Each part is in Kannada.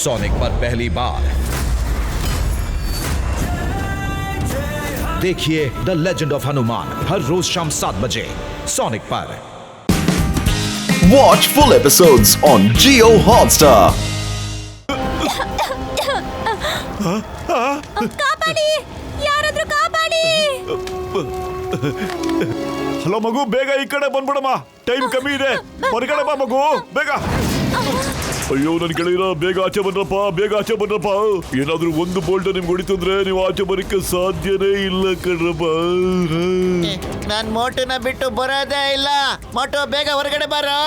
सोनिक पर पहली बार देखिए द लेजेंड ऑफ हनुमान हर रोज शाम 7 बजे सोनिक पर। Watch full episodes on Jio Hotstar. ಕಾಪಾಡಿ, ಯಾರಾದ್ರೂ ಕಾಪಾಡಿ. ಹಲೋ ಮಗು, ಬೇಗ ಈ ಕಡೆ ಬಂದ್ಬಿಡಮ್ಮ, ಟೈಮ್ ಕಮ್ಮಿ ಇದೆ, ಹೊರಗಡೆ ಬಾ ಮಗು, ಬೇಗ. ಅಯ್ಯೋ ನನ್ ಗೆಳೆಯರ, ಬೇಗ ಆಚೆ ಬನ್ರಪ್ಪ, ಬೇಗ ಆಚೆ ಬನ್ರಪ್ಪ. ಏನಾದ್ರೂ ಒಂದು ಬೋಲ್ಟ್ ನಿಮ್ಗೆ ಹೊಡಿತಂದ್ರೆ ನೀವು ಆಚೆ ಬರಕ್ಕೆ ಸಾಧ್ಯನೇ ಇಲ್ಲ ಕಣ್ರಪ್ಪ. ನಾನ್ ಮೋಟುನ ಬಿಟ್ಟು ಬರೋದೇ ಇಲ್ಲ. ಮೋಟು ಬೇಗ ಹೊರಗಡೆ ಬಾರೋ.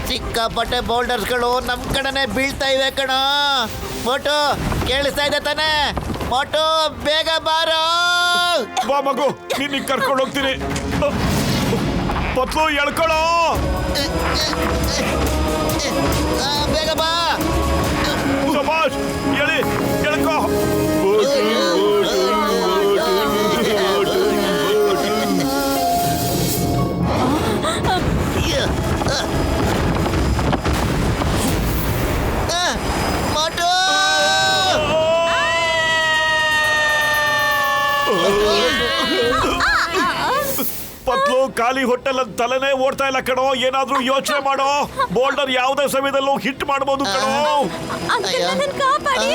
ಸಿಕ್ಕಾಪಟ್ಟೆ ಬೋಲ್ಡರ್ಸ್ಗಳು ನಮ್ ಕಡೆನೆ ಬೀಳ್ತಾ ಇವೆ ಕಣ. ಮೋಟು ಕೇಳಿಸ್ತಾ ಇದೆ ತಾನೆ? ಮೋಟು ಬೇಗ ಬಾರೋ. ಬಾ ಮಗು, ನಿನ್ನ ಕರ್ಕೊಂಡು ಹೋಗ್ತೀನಿ. ಪತ್ಲು ಎಳ್ಕೊಳ್ಳೋ. ಬೇಗ ಬಾ. ಶಬಾಷ್, ಎಳಿ, ಎಳ್ಕೋ. ಮೋಟು ಪತ್ಲು ಖಾಲಿ ಹೊಟ್ಟೆಲ್ಲ ತಲೆನೇ ಓಡ್ತಾ ಇಲ್ಲ ಕಣೋ. ಏನಾದ್ರೂ ಯೋಚನೆ ಮಾಡೋ. ಬೋಲ್ಡರ್ ಯಾವುದೇ ಸಮಯದಲ್ಲೂ ಹಿಟ್ ಮಾಡಬಹುದು ಕಣೋ. ಅಂಕಲ್, ನನ್ನನ್ನ ಕಾಪಾಡಿ.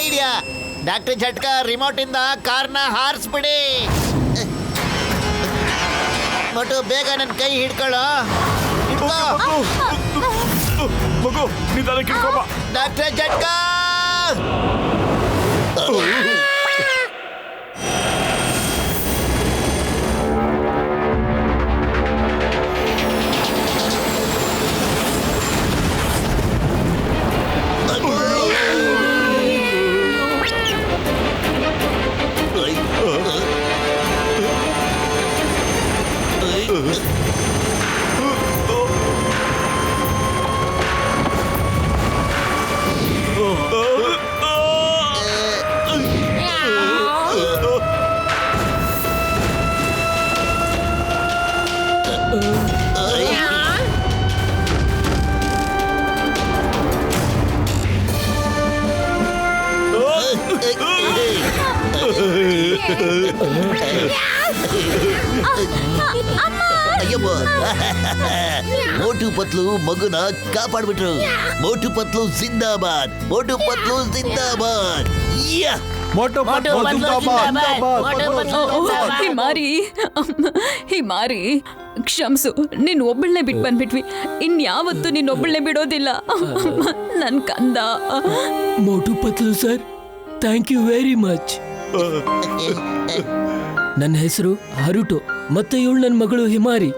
ಐಡಿಯಾ. ಡಾಕ್ಟರ್ ಝಟ್ಕಾ ರಿಮೋಟ್ ಇಂದ ಕಾರ್ನ ಹಾರಿಸ್ಬಿಡಿ. ಮೋಟು ಬೇಗ ನನ್ನ ಕೈ ಹಿಡ್ಕೊಳ್ಳೋ. ಮಗು ನಿಧಾನಕ್ಕೆ ಹಿಡ್ಕೊಬಾ. ಡಾಕ್ಟರ್ ಝಟ್ಕಾ. ಮೋಟು ಪತ್ಲು ಮಗುನ ಕಾಪಾಡ್ಬಿಟ್ರು. ಮೋಟು ಪತ್ಲು ಜಿಂದಾಬಾದ್, ಮೋಟು ಪತ್ಲು ಜಿಂದಾಬಾದ್. ಹಿಮಾರಿ, ಕ್ಷಮ್ಸು, ನೀನ್ ಒಬ್ಬಳನ್ನೇ ಬಿಟ್ಟು ಬಂದ್ಬಿಟ್ವಿ. ಇನ್ಯಾವತ್ತು ನೀನ್ ಒಬ್ಬಳನ್ನೇ ಬಿಡೋದಿಲ್ಲ ನನ್ ಕಂದ. Motu Patlu sir, thank you very much. ನನ್ನ ಹೆಸರು ಹರುಟು, ಮತ್ತೆ ಇವಳು ನನ್ನ ಮಗಳು ಹಿಮಾರಿ.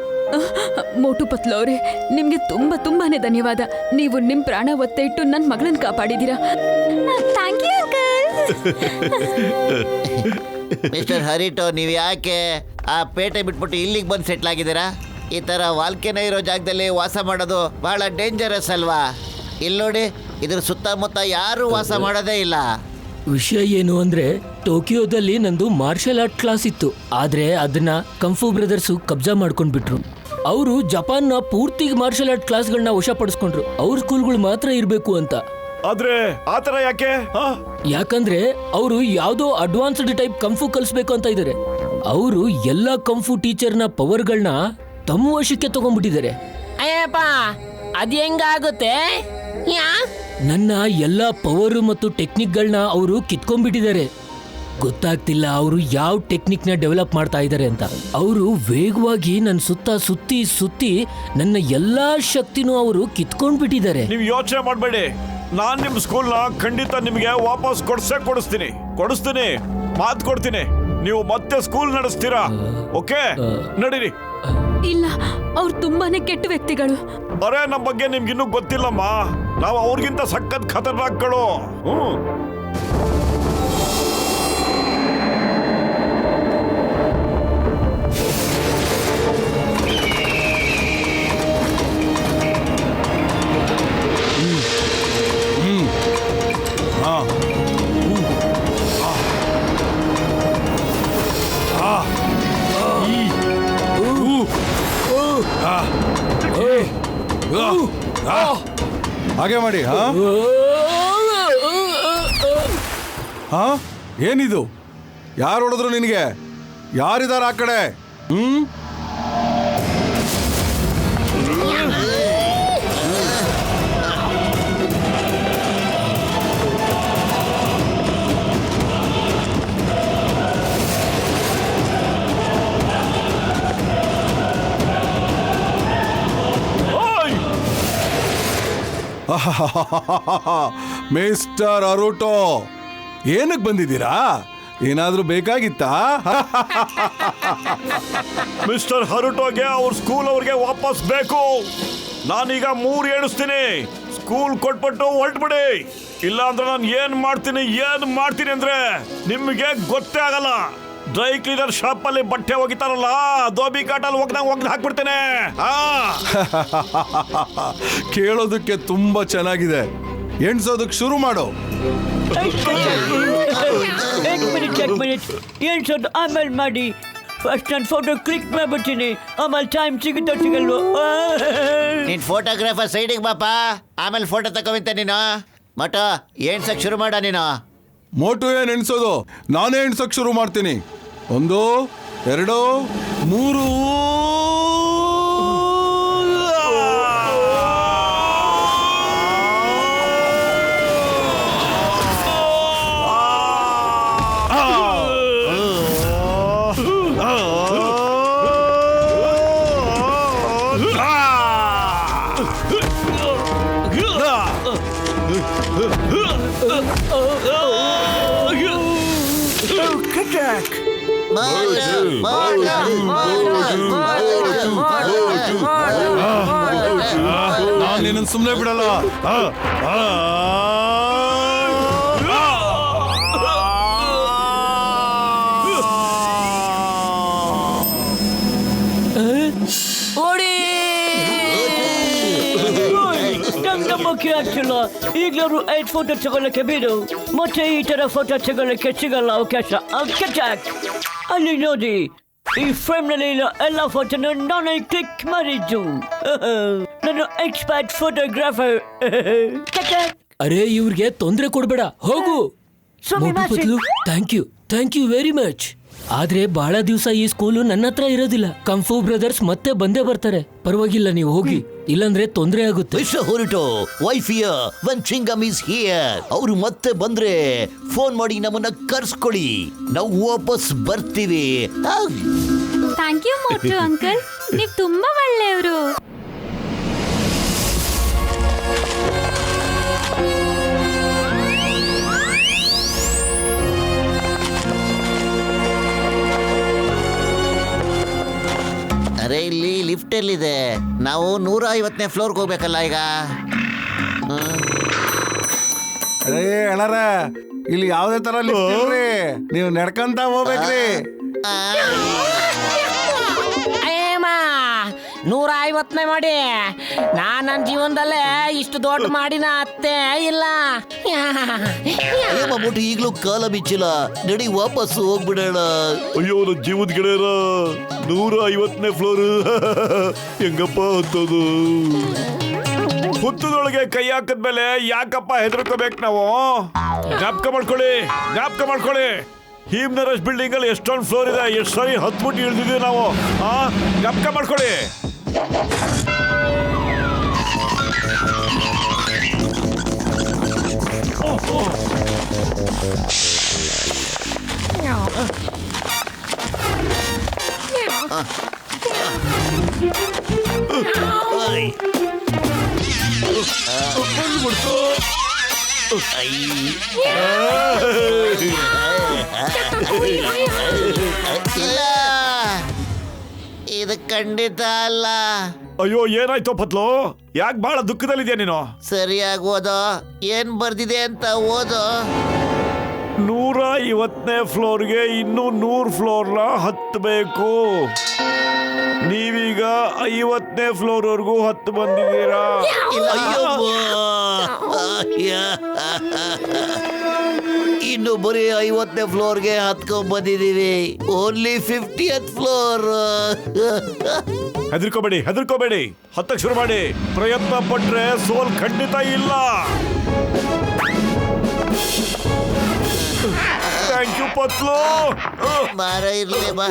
ಮೋಟು ಪತ್ಲು ಅವರೇ, ನಿಮ್ಗೆ ತುಂಬಾನೇ ಧನ್ಯವಾದ. ನೀವು ನಿಮ್ ಪ್ರಾಣ ಒತ್ತೆ ಇಟ್ಟು ನನ್ನ ಮಗಳನ್ನ ಕಾಪಾಡಿದೀರಾ. Thank you uncle. ಮಿಸ್ಟರ್ ಹರಿಟೋ, ನೀವು ಯಾಕೆ ಆ ಪೇಟೆ ಬಿಟ್ಬಿಟ್ಟು ಇಲ್ಲಿಗೆ ಬಂದು ಸೆಟ್ಲ್ ಆಗಿದ್ದೀರಾ? ಈ ಥರ ವಾಲ್ಕೆನೋ ಇರೋ ಜಾಗದಲ್ಲಿ ವಾಸ ಮಾಡೋದು ಬಹಳ ಡೇಂಜರಸ್ ಅಲ್ವಾ? ಇಲ್ಲಿ ನೋಡಿ, ಇದ್ರ ಸುತ್ತಮುತ್ತ ಯಾರೂ ವಾಸ ಮಾಡೋದೇ ಇಲ್ಲ. ವಿಷಯ ಏನು ಅಂದ್ರೆ, ಟೋಕಿಯೋದಲ್ಲಿ ನಂದು ಮಾರ್ಷಲ್ ಆರ್ಟ್ ಕ್ಲಾಸ್ ಇತ್ತು. ಆದ್ರೆ ಅದನ್ನ ಕಂಫು ಬ್ರದರ್ಸು ಕಬ್ಜಾ ಮಾಡ್ಕೊಂಡ್ಬಿಟ್ರು. ಅವರು ಜಪಾನ್ನ ಪೂರ್ತಿ ಮಾರ್ಷಲ್ ಆರ್ಟ್ ಕ್ಲಾಸ್ಗಳನ್ನ ವಶಪಡಿಸ್ಕೊಂಡ್ರು. ಅವ್ರ ಸ್ಕೂಲ್ಗಳು ಮಾತ್ರ ಇರ್ಬೇಕು ಅಂತ. ಆದ್ರೆ ಆತರ ಯಾಕೆ? ಯಾಕಂದ್ರೆ ಅವರು ಯಾವ್ದೋ ಅಡ್ವಾನ್ಸ್ಡ್ ಟೈಪ್ ಕಂಫು ಕಲಿಸ್ಬೇಕು ಅಂತ ಇದ್ದಾರೆ. ಅವರು ಎಲ್ಲಾ ಕಂಫು ಟೀಚರ್ನ ಪವರ್ಗಳನ್ನ ತಮ್ಮ ವಶಕ್ಕೆ ತಗೊಂಡ್ಬಿಟ್ಟಿದ್ದಾರೆ. ಅಯ್ಯಪ್ಪ, ಅದ್ ಹೆಂಗಾಗುತ್ತೆ? ನನ್ನ ಎಲ್ಲಾ ಪವರ್ ಮತ್ತು ಟೆಕ್ನಿಕ್ಗಳನ್ನ ಅವರು ಕಿತ್ಕೊಂಡ್ಬಿಟ್ಟಿದ್ದಾರೆ. ಗೊತ್ತಾಗ್ತಿಲ್ಲ ಅವರು ಯಾವ ಟೆಕ್ನಿಕ್ನ ಡೆವಲಪ್ ಮಾಡ್ತಾ ಇದ್ದಾರೆ ಅಂತ. ಅವರು ವೇಗವಾಗಿ ನನ್ನ ಸುತ್ತ ಸುತ್ತಿ ನನ್ನ ಎಲ್ಲಾ ಶಕ್ತಿನೂ ಅವರು ಕಿತ್ಕೊಂಡ್ಬಿಟ್ಟಿದ್ದಾರೆ. ನೀವು ಯೋಚನೆ ಮಾಡಬೇಡಿ, ನಾನ್ ನಿಮ್ ಸ್ಕೂಲ್ನ ಖಂಡಿತ ನಿಮ್ಗೆ ವಾಪಸ್ ಕೊಡಿಸ್ತೀನಿ, ಮಾತು ಕೊಡ್ತೀನಿ. ನೀವು ಮತ್ತೆ ಸ್ಕೂಲ್ ನಡೆಸ್ತೀರಾ? ಓಕೆ, ನಡೀರಿ. ಇಲ್ಲ, ಅವ್ರು ತುಂಬಾನೇ ಕೆಟ್ಟ ವ್ಯಕ್ತಿಗಳು. ಅರೆ, ನಮ್ಮ ಬಗ್ಗೆ ನಿಮ್ಗಿನ್ನೂ ಗೊತ್ತಿಲ್ಲಮ್ಮ. ನಾವು ಅವ್ರಿಗಿಂತ ಸಖತ್ ಖತರ್ನಾಕ್ಗಳು. ಹಾಗೆ ಮಾಡಿ. ಹಾ ಏನಿದು? ಯಾರು ಹೊಡೆದ್ರು ನಿನಗೆ? ಯಾರಿದಾರ ಆ ಕಡೆ? ಮಿಸ್ಟರ್ ಅರುಟೋ, ಏನಕ್ಕೆ ಬಂದಿದ್ದೀರಾ? ಏನಾದ್ರೂ ಬೇಕಾಗಿತ್ತಾ? ಮಿಸ್ಟರ್ ಹರುಟೋಗೆ ಅವ್ರ ಸ್ಕೂಲ್ ಅವ್ರಿಗೆ ವಾಪಸ್ ಬೇಕು. ನಾನೀಗ 3 ಎಣಿಸ್ತೀನಿ. ಸ್ಕೂಲ್ ಕೊಟ್ಬಿಟ್ಟು ಹೊರಟ್ಬಿಡಿ. ಇಲ್ಲ ಅಂದ್ರೆ ನಾನು ಏನ್ ಮಾಡ್ತೀನಿ ಅಂದ್ರೆ ನಿಮ್ಗೆ ಗೊತ್ತೇ ಆಗಲ್ಲ. ಡ್ರೈ ಕ್ಲೀನರ್ ಶಾಪ್ ಅಲ್ಲಿ ಬಟ್ಟೆ ಒಗಿತಾರಲ್ಲ, ದೋಬಿ ಕಾಟಲ್ಲಿ ಒಗ್ದು ಹಾಕ್ಬಿಡ್ತೇನೆ. ಕೇಳೋದಕ್ಕೆ ತುಂಬಾ ಚೆನ್ನಾಗಿದೆ. ಎಣ್ಸೋದಕ್ಕೆ ಶುರು ಮಾಡು. एक मिनट एನ್ಸೋದು ಆಮೇಲೆ ಮಾಡಿ. ಫಸ್ಟ್ ನಾನು ಫೋಟೋ ಕ್ಲಿಕ್ ಮಾಡ್ಬಿಡ್ತೀನಿ, ಆಮೇಲೆ ಟೈಮ್ ಸಿಗುತ್ತೋ ಸಿಗಲ್ವೋ. ನೀನ್ ಫೋಟೋಗ್ರಾಫರ್ ಸೈಡಿಗೆ ಬಾಪ, ಆಮೇಲೆ ಫೋಟೋ ತಗೋವಿಂತ ನೀನು. ಮೋಟು ಎಣ್ಸಕ್ ಶುರು ಮಾಡ ನೀನು. ಮೋಟು ಏನ್ ಎಣ್ಸೋದು? ನಾನೇ ಎಣ್ಸಕ್ ಶುರು ಮಾಡ್ತೀನಿ. 1 2 3. ನಾನು ನಿನ್ನ ಸುಮ್ಮನೆ ಬಿಡಲ್ಲ. ನಂಬಕ್ಕೆ ಆಗ್ತಿಲ್ಲ. ಈಗಲೂ 8 ಫೋಟೋ ತಗೊಳ್ಳಕ್ಕೆ ಬಿಡು, ಮತ್ತೆ ಈ ತರ ಫೋಟೋ ತಗೊಳ್ಳಕ್ಕೆ ಸಿಗಲ್ಲ ಅವಕಾಶ. ಅಲ್ಲಿ ನೋಡಿ, ಈ ಫ್ರೇಮ್ ನಲ್ಲಿ ಎಲ್ಲ ಫೋಟೋನ ನಾನೇ ಕ್ಲಿಕ್ ಮಾಡಿದ್ದು. ನಾನು ಎಕ್ಸ್ಪರ್ಟ್ ಫೋಟೋಗ್ರಾಫರ್. ಅರೆ ಇವ್ರಿಗೆ ತೊಂದರೆ ಕೊಡ್ಬೇಡ, ಹೋಗು. Thank you very much. ಆದ್ರೆ ಬಹಳ ದಿವಸ ಈ ಸ್ಕೂಲು ನನ್ನ ಹತ್ರ ಇರೋದಿಲ್ಲ. ಕಂಫು ಬ್ರದರ್ಸ್ ಮತ್ತೆ ಬಂದೇ ಬರ್ತಾರೆ. ಪರವಾಗಿಲ್ಲ, ನೀವು ಹೋಗಿ, ಇಲ್ಲಾಂದ್ರೆ ತೊಂದರೆ ಆಗುತ್ತೆ. ಮಿಸ್ಟರ್ ಹೊರಟೋ, wife here, one chewing gum is here. ಅವರು ಮತ್ತೆ ಬಂದ್ರೆ ಫೋನ್ ಮಾಡಿ ನಮ್ಮನ್ನ ಕರ್ಸ್ಕೊಳ್ಳಿ, ನಾವು ವಾಪಸ್ ಬರ್ತೀವಿ. ಥ್ಯಾಂಕ್ ಯು ಮೋಟು ಅಂಕಲ್, ನೀವು ತುಂಬಾ ಒಳ್ಳೆಯವರು. ಅರೆ ಇಲ್ಲಿ ಲಿಫ್ಟ್ ಎಲ್ಲಿದೆ? ನಾವು 150ನೇ ಫ್ಲೋರ್ಗೆ ಹೋಗ್ಬೇಕಲ್ಲ ಈಗ. ಅರೇ ಅಣ್ಣಾರ, ಇಲ್ಲಿ ಯಾವ್ದೇ ತರ ಲಿಫ್ಟ್ ಇಲ್ರಿ, ನೀವು ನಡ್ಕಂತ ಹೋಗ್ಬೇಕ್ರಿ. 150ನೇ ಮಾಡಿ. ನಾನ್ ನನ್ನ ಜೀವನದಲ್ಲೇ ಇಷ್ಟು ದೊಡ್ಡ ಮಾಡಿನ ಅತ್ತೆ ಇಲ್ಲ. ಮೋಟು ಈಗಲೂ ಕಾಲ ಬಿಚ್ಚಿಲ್ಲ, ನಡಿ ವಾಪಸ್ ಹೋಗ್ಬಿಡೋಣ. ಅಯ್ಯೋ ನನ್ನ ಜೀವದ ಗೆಳೆಯರ, 150ನೇ ಫ್ಲೋರ್ ಹೆಂಗಪ್ಪ ಹತ್ತೋದು? ಹುತ್ತದೊಳಗೆ ಕೈ ಹಾಕದ್ಮೇಲೆ ಯಾಕಪ್ಪ ಹೆದರ್ಕೋಬೇಕು ನಾವು? ಜ್ಞಾಪಕ ಮಾಡ್ಕೊಳ್ಳಿ. ಹೀಮ್ನರಸ್ ಬಿಲ್ಡಿಂಗ್ ಅಲ್ಲಿ ಎಷ್ಟೊಂದು ಫ್ಲೋರ್ ಇದೆ, ಎಷ್ಟು ಸರಿ ಹತ್ಬಿಟ್ಟು ಇಳಿದಿದ್ದೀವಿ ನಾವು. ಜ್ಞಾಪಕ ಮಾಡ್ಕೊಳ್ಳಿ. ಇಲ್ಲ, ಇದು ಖಂಡಿತ ಅಲ್ಲ. ಅಯ್ಯೋ ಏನಾಯ್ತು ಪತ್ಲು? ಯಾಕೆ ಬಹಳ ದುಃಖದಲ್ಲಿದ್ಯಾ ನೀನು? ಸರಿಯಾಗಿ ಓದೋ, ಏನ್ ಬರ್ದಿದೆ ಅಂತ ಓದೋ. 150ನೇ ಫ್ಲೋರ್ಗೆ ಇನ್ನೂ 100 ಫ್ಲೋರ್ನ ಹತ್ತಬೇಕು. ನೀವೀಗ 50ನೇ ಫ್ಲೋರ್ ವರ್ಗೂ ಹತ್ತು ಬಂದಿದ್ದೀರಾ. ಅಯ್ಯೋ ಇನ್ನು ಬರೀ 50ನೇ ಫ್ಲೋರ್ಗೆ ಹತ್ಕೊಂಡ್ ಬಂದಿದೀವಿ. Only 50th floor. ಹೆದರ್ಕೋಬೇಡಿ, ಹತ್ತಕ್ ಶುರು ಮಾಡಿ. ಪ್ರಯತ್ನ ಪಟ್ರೆ ಸೋಲ್ ಖಂಡಿತ ಇಲ್ಲ. Thank you Patlu. ಮಾರ ಇರ್ಲಿ ಬಾ.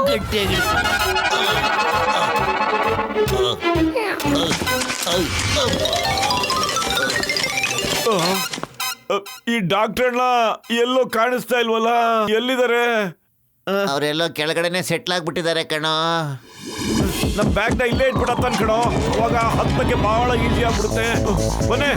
ಗಟ್ಟಿಯಾಗಿ ಈ ಡಾಕ್ಟರ್ನ ಎಲ್ಲೋ ಕಾಣಿಸ್ತಾ ಇಲ್ವಲ್ಲ, ಎಲ್ಲಿದ್ದಾರೆ? ಅವರೆಲ್ಲೋ ಕೆಳಗಡೆನೆ ಸೆಟ್ಲ್ ಆಗ್ಬಿಟ್ಟಿದ್ದಾರೆ ಕಣೋ. ನಮ್ಮ ಬ್ಯಾಗ್ನ ಇಲ್ಲೇ ಇಟ್ಬಿಡತ್ತಾನ ಕಣೋ. ಅವಾಗ ಹತ್ತಕ್ಕೆ ಬಹಳ ಈಸಿ ಆಗ್ಬಿಡುತ್ತೆ. ಬನ್ನಿ.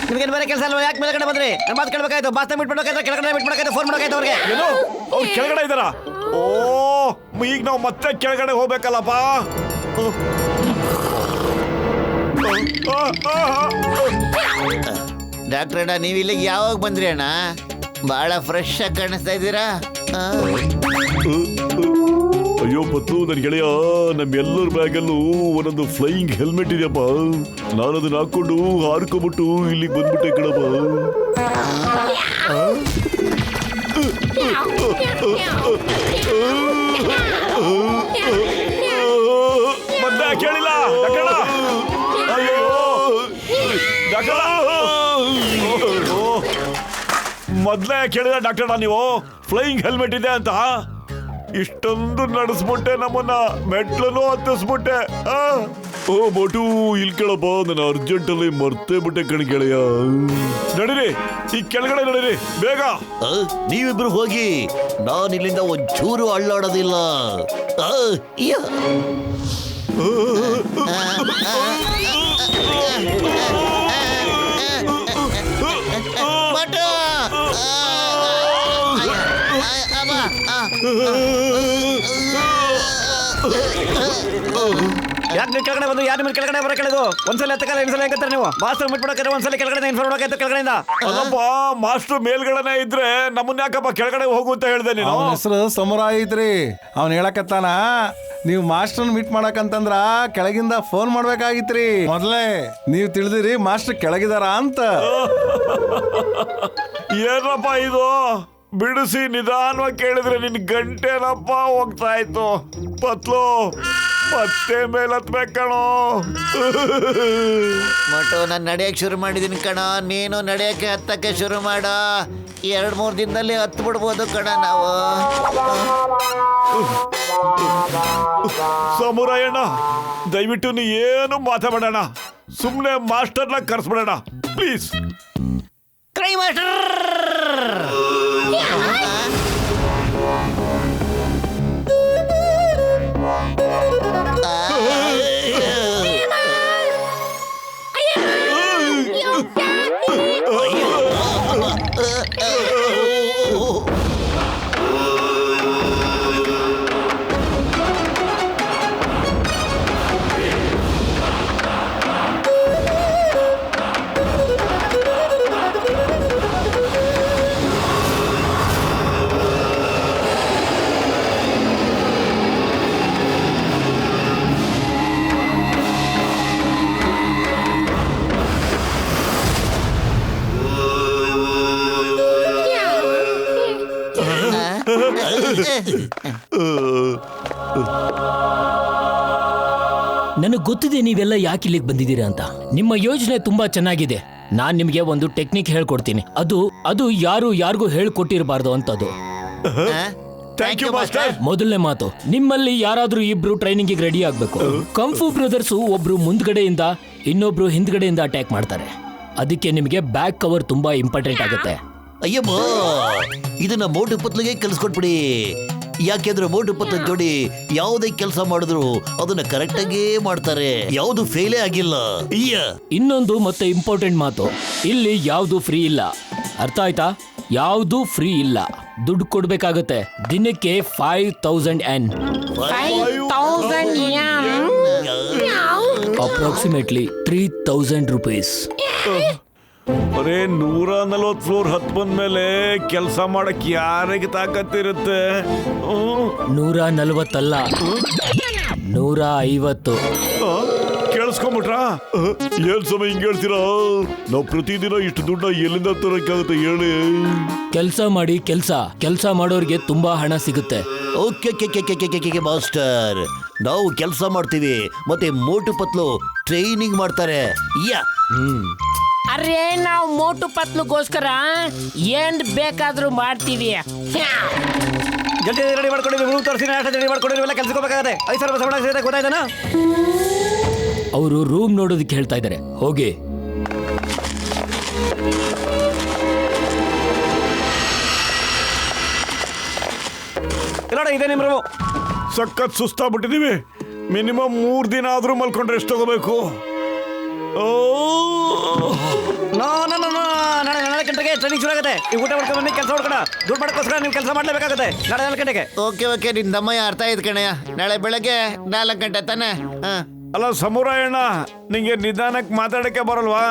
ನಿಮ್ಗೇನು ಬೇರೆ ಕೆಲಸ ಅಲ್ವಾ? ಯಾಕೆ ಮೇಲ್ಗಡೆ ಬಂದ್ರಿ? ನಮ್ಮ ಮಾತು ಕೇಳಬೇಕಾಯ್ತು. ಬಾಸ್ತ ಬಿಟ್ಬಿಡ್ಬೇಕಾಯ್ತು, ಕೆಳಗಡೆ ಬಿಟ್ಬಿಡಕಾಯ್ತು, ಫೋನ್ ಮಾಡಕಾಯ್ತು ಅವ್ರಿಗೆ. ಏನು ಅವ್ರು ಕೆಳಗಡೆ ಇದ್ದಾರ? ಓ, ಈಗ ನಾವು ಮತ್ತೆ ಕೆಳಗಡೆ ಹೋಗ್ಬೇಕಲ್ಲಪ್ಪ. ಡಾಕ್ಟರ್ ಅಣ್ಣ, ನೀವು ಇಲ್ಲಿಗೆ ಯಾವಾಗ ಬಂದ್ರಿ ಅಣ್ಣ? ಬಹಳ ಫ್ರೆಶ್ ಆಗಿ ಕಾಣಿಸ್ತಾ ಇದ್ದೀರಾ. ಅಯ್ಯೋ ಪತ್ತು, ನನ್ ಗೆಳೆಯ, ನಮ್ಮೆಲ್ಲರ ಬ್ಯಾಗಲ್ಲೂ ಒಂದೊಂದು ಫ್ಲೈಯಿಂಗ್ ಹೆಲ್ಮೆಟ್ ಇದೆಯಪ್ಪ. ನಾನು ಅದನ್ನ ಹಾಕೊಂಡು ಹಾರ್ಕೊಂಬಿಟ್ಟು ಇಲ್ಲಿಗೆ ಬಂದ್ಬಿಟ್ಟೆ ಕಣಪ್ಪ. ಮತ್ತೆ ಕೇಳಿಲ್ಲ ಮೊದ್ಲೇ ಕೇಳಿದ ಡಾಕ್ಟರ್ ನೀವು ಫ್ಲೈಯಿಂಗ್ ಹೆಲ್ಮೆಟ್ ಇದೆ ಅಂತ. ಇಷ್ಟೊಂದು ನಡೆಸ್ಬಿಟ್ಟೆ, ನಮ್ಮನ್ನ ಮೆಟ್ಲನ್ನು ಹತ್ತಿಸ್ಬಿಟ್ಟೆ. ಓ ಬೋಟು, ಇಲ್ಲಿ ಕೇಳಪ್ಪ, ನಾನು ಅರ್ಜೆಂಟ್ ಅಲ್ಲಿ ಮರ್ತೇ ಬಿಟ್ಟೆ ಕಣ್ ಗೆಳೆಯ. ನಡೀರಿ, ಈ ಕೆಳಗಡೆ ನಡೀರಿ ಬೇಗ. ನೀವಿಬ್ರು ಹೋಗಿ, ನಾನು ಇಲ್ಲಿಂದ ಒಂಚೂರು ಅಳ್ಳಾಡೋದಿಲ್ಲ. ಯಾಕೆ ನೀವು ಕೆಳಗಡೆ ಬಂದು ಯಾರು ನಿಮ್ಗೆ ಕೆಳಗಡೆ ಬರೋ ಕೇಳಿದು? ಒಂದ್ಸಲ ಎತ್ತಕಾಲ ಇನ್ನೊಂದ್ಸಲ ಹೆಂಗತ್ತಾರೆ ನೀವು? ಬಾಸ್ಟರ್ ಬಿಟ್ಬಿಡಕ್ಕೆ ಒಂದ್ಸಲ ಕೆಳಗಡೆ ಇನ್ಫಾರ್ಮ್ ಮಾಡಬೇಕಾಯ್ತು ಕೆಳಗಡೆಯಿಂದ. ಅಲ್ಲಪ್ಪ, ಮಾಸ್ಟರ್ ಮೇಲ್ಗಡೆನೆ ಇದ್ರೆ ನಮ್ಮನ್ನ ಯಾಕಪ್ಪ ಕೆಳಗಡೆ ಹೋಗು ಅಂತ ಹೇಳ್ದೆ ನೀನು? ಅವನ ಹೆಸರು ಸಮುರಾಯ್ ಐತ್ರಿ. ಅವ್ನು ಹೇಳಕತ್ತಾನ, ನೀವು ಮಾಸ್ಟರ್ ಮೀಟ್ ಮಾಡಕಂತಂದ್ರ ಕೆಳಗಿಂದ ಫೋನ್ ಮಾಡ್ಬೇಕಾಗಿತ್ರಿ. ಮೊದ್ಲೇ ನೀವು ತಿಳಿದಿರಿ ಮಾಸ್ಟರ್ ಕೆಳಗಿದಾರ ಅಂತ. ಏನಪ್ಪ ಇದು? ಬಿಡಿಸಿ ನಿಧಾನವಾಗಿ ಕೇಳಿದ್ರೆ ನಿನ್ ಗಂಟೆನಪ್ಪ ಹೋಗ್ತಾ ಇತ್ತು. ಪತ್ಲು, ಮತ್ತೆ ಮೇಲೆ ಹತ್ಬೇಕಣೋ. ಮಟು, ನಾನು ನಡೆಯಕ್ಕೆ ಶುರು ಮಾಡಿದೀನಿ ಕಣ. ನೀನು ನಡೆಯಕ್ಕೆ ಹತ್ತಕ್ಕೆ ಶುರು ಮಾಡ. 2-3 ದಿನದಲ್ಲಿ ಹತ್ತು ಬಿಡ್ಬೋದು ಕಣ ನಾವು. ಸಮುರಾಯಣ್ಣ, ದಯವಿಟ್ಟು ನೀ ಏನು ಮಾತಾಡೋಣ, ಸುಮ್ಮನೆ ಮಾಸ್ಟರ್ನ ಕರ್ಸ್ಬಿಡೋಣ ಪ್ಲೀಸ್. CRY master. ನನಗೆ ಗೊತ್ತಿದೆ ನೀವೆಲ್ಲ ಯಾಕೆ ಇಲ್ಲಿಗೆ ಬಂದಿದ್ದೀರಾ ಅಂತ. ನಿಮ್ಮ ಯೋಜನೆ ತುಂಬಾ ಚೆನ್ನಾಗಿದೆ. ನಾನ್ ನಿಮ್ಗೆ ಒಂದು ಟೆಕ್ನಿಕ್ ಹೇಳ್ಕೊಡ್ತೀನಿ. ಅದು ಯಾರಿಗೂ ಹೇಳ್ಕೊಟ್ಟಿರಬಾರ್ದು ಅಂತದ್ದು. Thank you master. ಮೊದಲನೇ ಮಾತು, ನಿಮ್ಮಲ್ಲಿ ಯಾರಾದ್ರೂ ಇಬ್ರು ಟ್ರೈನಿಂಗ್ ರೆಡಿ ಆಗ್ಬೇಕು. ಕಂಫು ಬ್ರದರ್ಸ್ ಒಬ್ರು ಮುಂದ್ಗಡೆಯಿಂದ ಇನ್ನೊಬ್ರು ಹಿಂದ್ಗಡೆಯಿಂದ ಅಟ್ಯಾಕ್ ಮಾಡ್ತಾರೆ. ಅದಕ್ಕೆ ನಿಮಗೆ ಬ್ಯಾಕ್ ಕವರ್ ತುಂಬಾ ಇಂಪಾರ್ಟೆಂಟ್ ಆಗುತ್ತೆ. ಅಯ್ಯಮ್ಮ, ಇದನ್ನ ಮೋಟು ಪತ್ಲಿಗೆ ಕಲಿಸ್ಕೊಟ್ಬಿಡಿ. ಯಾಕೆಂದ್ರೆ ಮೋಟು ಪತ್ಲ ಜೋಡಿ ಯಾವುದೇ ಕೆಲಸ ಮಾಡಿದ್ರು ಅದನ್ನ ಕರೆಕ್ಟ್ ಆಗೇ ಮಾಡ್ತಾರೆ. ಯಾವುದು ಫೇಲೇ ಆಗಿಲ್ಲ. ಇನ್ನೊಂದು ಮತ್ತೆ ಇಂಪಾರ್ಟೆಂಟ್ ಮಾತು, ಇಲ್ಲಿ ಯಾವುದು ಫ್ರೀ ಇಲ್ಲ. ಅರ್ಥ ಆಯ್ತಾ? ಯಾವುದು ಫ್ರೀ ಇಲ್ಲ. ದುಡ್ಡು ಕೊಡ್ಬೇಕಾಗತ್ತೆ. ದಿನಕ್ಕೆ 5000 Yen, ಅಪ್ರಾಕ್ಸಿಮೇಟ್ಲಿ 3000 rupees. ಅರೇ 140 ಫ್ಲೋರ್ ಹತ್ ಬಂದ್ಮೇಲೆ ಕೆಲಸ ಮಾಡಕ್ ಯಾರಿಗೆ ತಾಕತ್ತಿರುತ್ತೆ? 140 ಅಲ್ಲ, 150. ಕೇಳಿಸ್ಕೊಂಬಿಟ್ರಾ? ಏನ್ ಸಮಯ ಹಿಂಗ್ ಹೇಳ್ತೀರಾ? ನಾವು ಪ್ರತಿದಿನ ಇಷ್ಟು ದುಡ್ಡ ಎಲ್ಲಿಂದ ತರಕ್ಕಾಗುತ್ತೆ ಹೇಳಿ? ಕೆಲಸ ಮಾಡಿ, ಕೆಲಸ ಮಾಡೋರ್ಗೆ ತುಂಬಾ ಹಣ ಸಿಗುತ್ತೆ. ಓಕೆ ಮಾಸ್ಟರ್, ನಾವು ಕೆಲಸ ಮಾಡ್ತೀವಿ, ಮತ್ತೆ ಮೋಟು ಪತ್ಲು ಟ್ರೈನಿಂಗ್ ಮಾಡ್ತಾರೆ. ಅರೆ ನಾವು ಮೋಟು ಪತ್ಲುಗೋಸ್ಕರ ಏನ್ ಬೇಕಾದ್ರೂ ಮಾಡ್ತೀವಿ. ಜಲ್ದಿ ರೆಡಿ ಮಾಡ್ಕೊಂಡಿದ್ದೀವಿ, ರೂಮ್ ತೋರಿಸಿ ರೆಡಿ ಮಾಡ್ಕೊಂಡಿದ್ದೀವಿ, ಎಲ್ಲ ಕೆಲಸಕ್ಕೆ ಹೋಗಬೇಕಾಗತ್ತೆ. 5,000 ಸಂಬಳ ಸಿಗುತ್ತೆ, ಗೊತ್ತಾಯ್ತಾನ? ಅವರು ರೂಮ್ ನೋಡೋದಕ್ಕೆ ಹೇಳ್ತಾ ಇದ್ದಾರೆ, ಹೋಗಿ. ಇಲ್ಲ ಇದೆ ನಿಮ್ಮ ರೂಮು. ಸಖತ್ ಸುಸ್ತಾಗ್ಬಿಟ್ಟಿದೀವಿ. ಮಿನಿಮಮ್ 3 ದಿನ ಆದ್ರೂ ಮಲ್ಕೊಂಡ್ರೆ ಎಷ್ಟು ತಗೋಬೇಕು? ನಾಳೆ 4 ಗಂಟೆಗೆ ಟ್ರೈನಿಂಗ್ ಶುರು ಆಗುತ್ತೆ. ಈ ಊಟ ಮಾಡ್ಕೊಂಡು ಬನ್ನಿ, ಕೆಲಸ ಮಾಡ್ಕೊಂಡು ದುಡ್ಡು ಮಾಡೋಕ್ಕೋಸ್ಕರ ನೀವು ಕೆಲಸ ಮಾಡಲೇಬೇಕಾಗುತ್ತೆ. ನಾಳೆ 4 ಗಂಟೆಗೆ. ಓಕೆ ನಿನ್ ದಮ್ಮಯ್ಯ ಅರ್ಥ ಆಯ್ತು ಕಣಯ್ಯ. ನಾಳೆ ಬೆಳಗ್ಗೆ 4 ಗಂಟೆ ತಾನೆ? ಅಲ್ಲ ಸಮುರಾಯಣ್ಣ, ನಿಂಗೆ ನಿಧಾನಕ್ಕೆ ಮಾತಾಡಕ್ಕೆ ಬರಲ್ವಾ?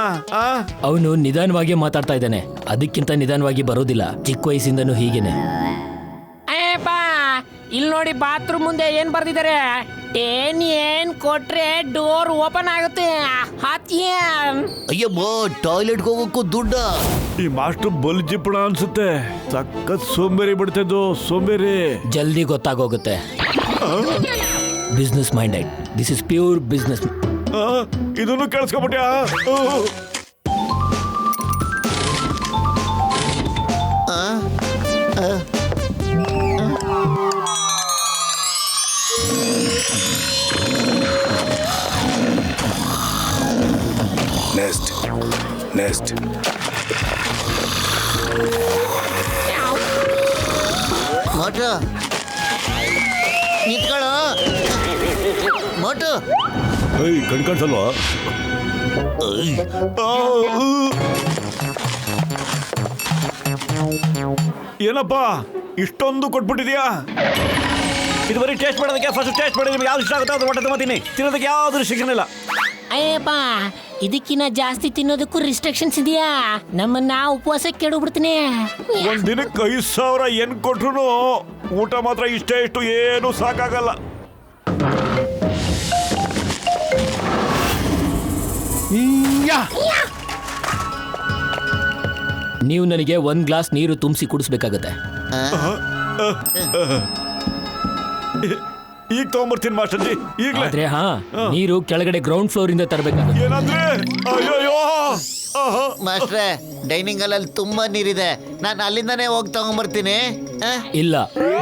ಅವನು ನಿಧಾನವಾಗಿ ಮಾತಾಡ್ತಾ ಇದ್ದಾನೆ, ಅದಕ್ಕಿಂತ ನಿಧಾನವಾಗಿ ಬರೋದಿಲ್ಲ. ಚಿಕ್ಕ ವಯಸ್ಸಿಂದನೂ ಹೀಗೇನೆ. ಇಲ್ಲಿ ನೋಡಿ, ಬಾತ್ರೂಮ್ ಮುಂದೆ ಏನ್ ಬರ್ದಿದ್ದಾರೆ? ಏನ್ ಕೊಟ್ರೆ ಡೋರ್ ಓಪನ್ ಆಗುತ್ತೆ. ಅಯ್ಯಮ್ಮ, ಟಾಯ್ಲೆಟ್ ಹೋಗಕ್ಕೂ ದುಡ್ಡ? ಈ ಮಾಸ್ಟರ್ ಬಲ್ ಜಿಪ್ಪಣ ಅನ್ಸುತ್ತೆ. ಸಖತ್ ಸೋಂಬೇರಿ ಬಿಡ್ತಿದ್ದು, ಸೋಂಬೇರಿ. ಜಲ್ದಿ ಗೊತ್ತಾಗೋಗುತ್ತೆ. Business minded, this is pure business. ಇದನ್ನು ಕೇಳಿಸ್ಕೊಬಿಟ್ಯಾ? ನೆಕ್ಸ್ಟ್ ಮೋಟು ನಿಂತ್ಕೊಳ್ಳೋ. ಮೋಟು ಕಣ್ಕಾಡ್ಸಲ್ವಾ? ಏನಪ್ಪ ಇಷ್ಟೊಂದು ಕೊಟ್ಬಿಟ್ಟಿದ್ಯಾ? ಇದು ಬರೀ ಟೇಸ್ಟ್ ಮಾಡೋದಕ್ಕೆ. ಫಸ್ಟ್ ಟೇಸ್ಟ್ ಮಾಡಿ ನಿಮ್ಗೆ ಯಾವ್ದು ಇಷ್ಟ ಆಗುತ್ತೋ ಅದು ಹೊಟ್ಟೆ ತುಂಬತೀನಿ. ತಿನ್ನೋದಕ್ಕೆ ಯಾವ್ದು ರಿಸ್ಟ್ರಿಕ್ಷನ್ ಇಲ್ಲ. ಅಯ್ಯಪ್ಪ, ಇದಕ್ಕಿನ್ನ ಜಾಸ್ತಿ ತಿನ್ನೋದಕ್ಕೂ ರಿಸ್ಟ್ರಿಕ್ಷನ್ಸ್ ಇದೆಯಾ? ನಮ್ಮನ್ನ ಉಪವಾಸ ಕೆಡಬಿಡ್ತೀನಿ. ಒಂದ್ ದಿನಕ್ಕೆ 5,000 ಏನ್ ಕೊಟ್ರು ಊಟ ಮಾತ್ರ ಇಷ್ಟೇ ಏನು ಸಾಕಾಗಲ್ಲ. ನೀವು ನನಗೆ 1 ಗ್ಲಾಸ್ ನೀರು ತುಂಬಿಸಿ ಕುಡಿಸ್ಬೇಕಾಗತ್ತೆ. ಈಗ ತಗೊಂಬರ್ತೀನಿ ಮಾಸ್ಟರ್ಜಿ, ಈಗಲೇ. ಆದ್ರೆ ನೀರು ಕೆಳಗಡೆ ಗ್ರೌಂಡ್ ಫ್ಲೋರ್ ಇಂದ ತರಬೇಕಾಗುತ್ತೆ. ಏನಂದ್ರೆ? ಅಯ್ಯೋ ಮಾಸ್ಟ್ರೆ, ಡೈನಿಂಗ್ ಹಾಲಲ್ಲಿ ತುಂಬಾ ನೀರಿದೆ, ನಾನು ಅಲ್ಲಿಂದಾನೇ ಹೋಗಿ ತಗೊಂಡ್ಬರ್ತೀನಿ. ಇಲ್ಲ,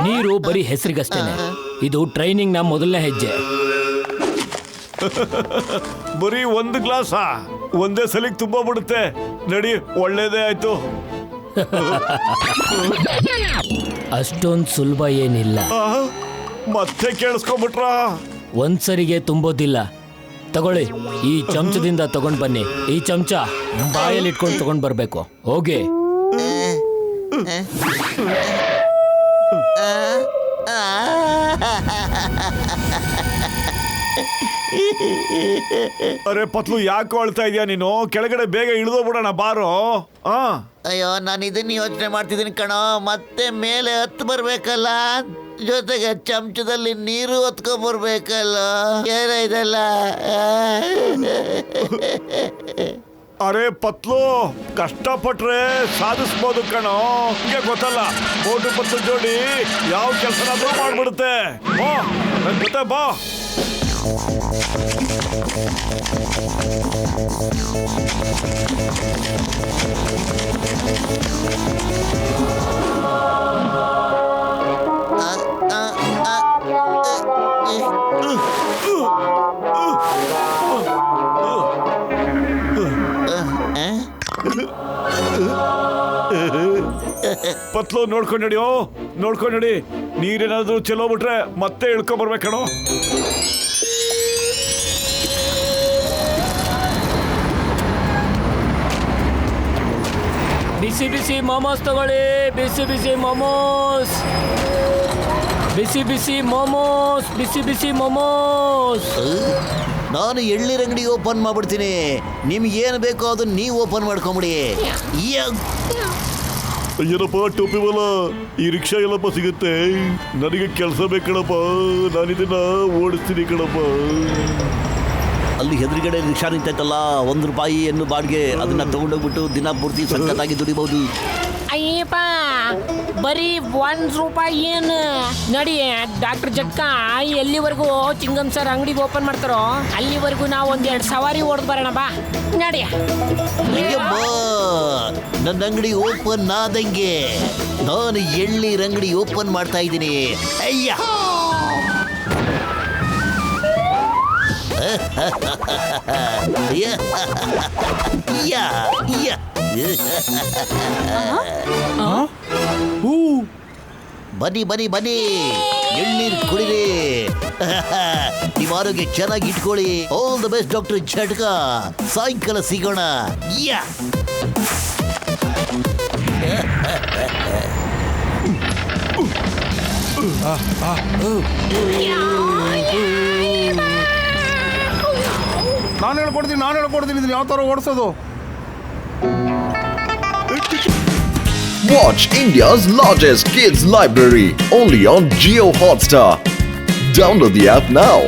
ನೀರು ಬರೀ ಹೆಸರಿಗಷ್ಟೇನೆ. ಇದು ಟ್ರೈನಿಂಗ್ ನ ಮೊದಲನೇ ಹೆಜ್ಜೆ. ಬರೀ 1 ಗ್ಲಾಸಾ? ಒಂದೇ ಸಲಿಗೆ ತುಂಬಾ ಬಿಡುತ್ತೆ. ನಡಿ, ಒಳ್ಳೇದೇ ಆಯ್ತು. ಅಷ್ಟೊಂದು ಸುಲಭ ಏನಿಲ್ಲ. ಮತ್ತೆ ಕೇಳಿಸ್ಕೊಂಡ್ಬಿಟ್ರ? ಒಂದ್ಸರಿಗೆ ತುಂಬೋದಿಲ್ಲ. ತಗೊಳ್ಳಿ, ಈ ಚಮಚದಿಂದ ತಗೊಂಡ್ ಬನ್ನಿ. ಈ ಚಮಚ ಬಾಯಲ್ಲಿ ಇಟ್ಕೊಂಡು ತಗೊಂಡ್ ಬರ್ಬೇಕು. ಹೋಗಿ. ಅರೆ ಪತ್ಲು, ಯಾಕೆ ಅಳ್ತಾ ಇದೀಯ ನೀನು? ಕೆಳಗಡೆ ಬೇಗ ಇಳಿದೋಗ್ಬಿಡೋಣ ಬಾರೋ. ಅಯ್ಯೋ, ನಾನು ಇದನ್ನ ಯೋಚನೆ ಮಾಡ್ತಿದ್ದೀನಿ ಕಣೋ. ಮತ್ತೆ ಮೇಲೆ ಹತ್ತು ಬರ್ಬೇಕಲ್ಲ, ಜೊತೆಗೆ ಚಮಚದಲ್ಲಿ ನೀರು ಹೊತ್ಕೊಂಡ್ಬರ್ಬೇಕಲ್ಲ. ಏನ ಇದೆಲ್ಲ? ಅರೆ ಪತ್ಲು, ಕಷ್ಟಪಟ್ರೆ ಸಾಧಿಸ್ಬೋದು ಕಣೋ. ನಿಮಗೆ ಗೊತ್ತಲ್ಲ, ಮೋಟು ಪತ್ಲು ಜೋಡಿ ಯಾವ ಕೆಲಸನಾದ್ರೂ ಮಾಡ್ಬಿಡುತ್ತೆ. ನನ್ ಜೊತೆ ಬಾ. ಪತ್ಲು, ನೋಡ್ಕೊಂಡು ನಡಿಯೋ, ನೋಡ್ಕೊಂಡು ನಡಿ. ನೀರೇನಾದ್ರೂ ಚೆಲ್ಲೋಬಿಟ್ರೆ ಮತ್ತೆ ಇಳ್ಕೊಂಬರ್ಬೇಕಣೋ. ಬಿಸಿ ಬಿಸಿ ಮೊಮೋಸ್ ತಗೊಳ್ಳಿ. ಬಿಸಿ ಬಿಸಿ ಮೊಮೋಸ್, ಬಿಸಿ ಬಿಸಿ ಮೊಮೋಸ್, ಬಿಸಿ ಬಿಸಿ ಮೊಮೋಸ್. ನಾನು ಎಳ್ನೀರ್ ಅಂಗಡಿ ಓಪನ್ ಮಾಡ್ಬಿಡ್ತೀನಿ. ನಿಮ್ಗೆ ಏನು ಬೇಕೋ ಅದನ್ನ ನೀವು ಓಪನ್ ಮಾಡ್ಕೊಂಬಿಡಿ. ಏನಪ್ಪ ಟೋಪಿ ಬಲ, ಈ ರಿಕ್ಷಾ ಎಲ್ಲಪ್ಪ ಸಿಗುತ್ತೆ? ನನಗೆ ಕೆಲಸ ಬೇಕಣಪ್ಪ, ನಾನಿದನ್ನ ಓಡಿಸ್ತೀನಿ ಕಣಪ್ಪ. ಅಲ್ಲಿ ಎದುರುಗಡೆ ರಿಕ್ಷಾ ನಿಂತೈತಲ್ಲ, 1 ರೂಪಾಯಿ ಎನ್ನು ಬಾಡಿಗೆ, ಅದನ್ನ ತಗೊಂಡೋಗ್ಬಿಟ್ಟು ದಿನ ಪೂರ್ತಿ ಸಖತ್ತಾಗಿ ದುಡಿಬಹುದು. ಅಯ್ಯಪ್ಪ, ಬರೀ 1 ರೂಪಾಯಿ ಏನು? ನಡಿ ಡಾಕ್ಟರ್ ಜಟ್ಕ, ಎಲ್ಲಿವರೆಗೂ ಚಿಂಗಂ ಸರ್ ಅಂಗಡಿಗೆ ಓಪನ್ ಮಾಡ್ತಾರೋ ಅಲ್ಲಿವರೆಗೂ ನಾವು 1-2 ಸವಾರಿ ಓಡ್ ಬರೋಣ ಬಾ. ನಡಿ. ಅಯ್ಯಮ್ಮ, ನನ್ನ ಅಂಗಡಿ ಓಪನ್ ಆದಂಗೆ ನಾನು ಎಳ್ನೀರ್ ಅಂಗಡಿ ಓಪನ್ ಮಾಡ್ತಾ ಇದ್ದೀನಿ. ಅಯ್ಯ, ಬನ್ನಿ ಬನ್ನಿ ಬನ್ನಿ, ಎಳ್ನೀರು ಕುಡಿರಿ. ನಿಮ್ಮ ಆರೋಗ್ಯ ಚೆನ್ನಾಗಿ ಇಟ್ಕೊಳ್ಳಿ. All the best doctor Jhatka. ಸಾಯಂಕಾಲ ಸಿಗೋಣ. ಯಾ ನಾನು ಹೇಳ್ಕೊಡ್ತೀನಿ ಇದನ್ನ ಯಾವ ಥರ ಓಡಿಸೋದು. Watch India's largest kids library only on Jio Hotstar. Download the app now.